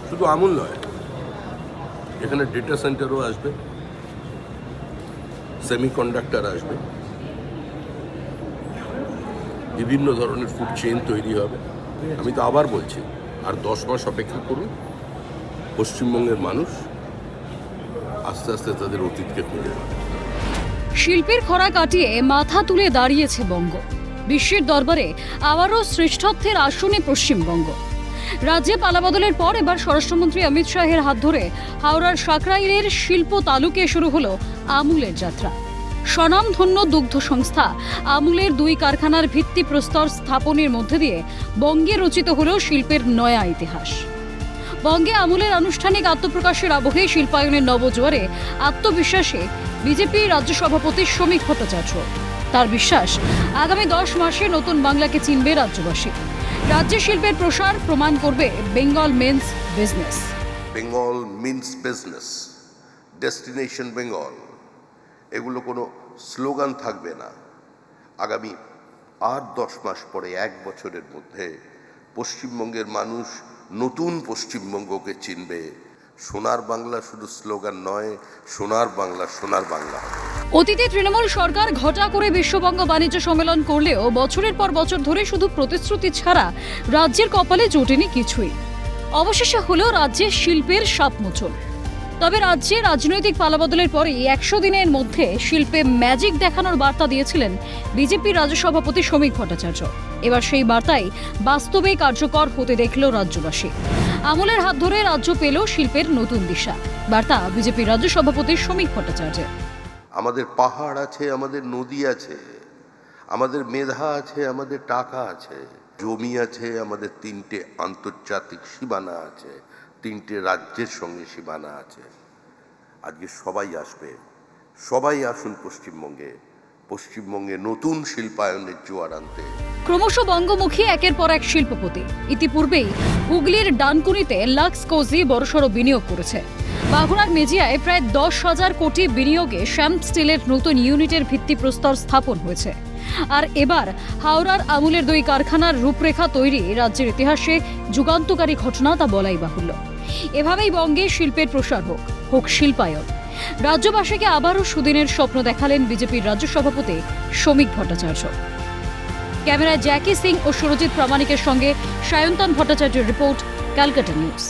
শুধু আমুল নয়, এখানে ডেটা সেন্টারও আসবে, সেমিকন্ডাক্টর আসবে, বিভিন্ন ধরনের ফুড চেইন তৈরি হবে। আমি তো আবার বলছি, আর 10 মাস অপেক্ষা করুন, পশ্চিমবঙ্গের মানুষ আস্তে আস্তে তাদের অতীতকে খুঁজে পাবে। শিল্পের খরা কাটিয়ে মাথা তুলে দাঁড়িয়েছে বঙ্গ। বিশ্বের দরবারে আবারও শ্রেষ্ঠত্বের আসনে পশ্চিমবঙ্গ। রাজ্যে পালাবদলের পর এবার স্বরাষ্ট্রমন্ত্রী অমিত শাহের হাত ধরে হাওড়ার সাকরাইলের শিল্প তালুকে শুরু হলো আমুলের যাত্রা। স্বনামধন্য দুগ্ধ সংস্থা আমুলের 2 কারখানার ভিত্তিপ্রস্তর স্থাপনের মধ্যে দিয়ে বঙ্গে রচিত হলো শিল্পের নয়া ইতিহাস। বঙ্গে আমুলের আনুষ্ঠানিক আত্মপ্রকাশের আবহে শিল্পায়নের নবজোয়ারে আত্মবিশ্বাসে বিজেপি রাজ্য সভাপতি শ্রমিক ভট্টাচার্য। তার বিশ্বাস, আগামী 10 মাসে নতুন বাংলাকে চিনবে রাজ্যবাসী। রাজ্যে শিল্পের প্রসার প্রমাণ করবে Bengal means business. Bengal means business, destination Bengal, এগুলো কোনো স্লোগান থাকবে না। আগামী আর 10 মাস পরে, 1 বছরের মধ্যে পশ্চিমবঙ্গের মানুষ নতুন পশ্চিমবঙ্গকে চিনবে। সোনার বাংলা শুধু স্লোগান নয়, সোনার বাংলা সোনার বাংলা। অতীতে তৃণমূল সরকার ঘটা করে বিশ্ববঙ্গ বাণিজ্য সম্মেলন করলেও বছরের পর বছর ধরে শুধু প্রতিশ্রুতি ছাড়া রাজ্যের কপালে জোটেনি কিছুই। অবশেষে হলো রাজ্যের শিল্পের সাপমোচন। তবে রাজ্যে রাজনৈতিক পালাবদলের পরে 100 দিনের মধ্যে শিল্পে ম্যাজিক দেখানোর বার্তা দিয়েছিলেন বিজেপি রাজ্য সভাপতি শ্রমিক ভট্টাচার্য। এবার সেই বার্তাই বাস্তবে কার্যকর হতে দেখল রাজ্যবাসী। আমুলের হাত ধরে রাজ্য পেল শিল্পের নতুন দিশা। বার্তা বিজেপি রাজ্য সভাপতি শ্রমিক ভট্টাচার্য। আমাদের পাহাড় আছে, আমাদের নদী আছে, আমাদের মেধা আছে, আমাদের টাকা আছে, জমি আছে, আমাদের 3টে আন্তর্জাতিক সীমানা আছে, 3টে রাজ্যের সঙ্গে সীমানা আছে। আজকে সবাই আসবে, সবাই আসুন পশ্চিমবঙ্গে, পশ্চিমবঙ্গে নতুন শিল্পায়নের জোয়ার আনতে। ক্রমশ বঙ্গমুখী একের পর এক শিল্পপতি। ইতিপূর্বেই হুগলির ডানকুনিতে লাক্স কোজি বড়সড় বিনিয়োগ করেছে। বাঘুড়ার মেজিয়ায় প্রায় 10,000 কোটি বিনিয়োগে শ্যাম স্টিলের নতুন ইউনিটের ভিত্তিপ্রস্তর স্থাপন হয়েছে। আর এবার হাওড়ার আমুলের 2 কারখানার রূপরেখা তৈরি রাজ্যের ইতিহাসে যুগান্তকারী ঘটনা, তা বলাই বাহুল্য। এভাবেই বঙ্গে শিল্পের প্রসার হোক, হোক শিল্পায়ন। রাজ্যবাসীকে আবারও সুদিনের স্বপ্ন দেখালেন বিজেপির রাজ্য সভাপতি শ্রমিক ভট্টাচার্য। ক্যামেরায় জ্যাকি সিং ও সুরজিৎ প্রামাণিকের সঙ্গে সায়ন্তন ভট্টাচার্যের রিপোর্ট, ক্যালকাটা নিউজ।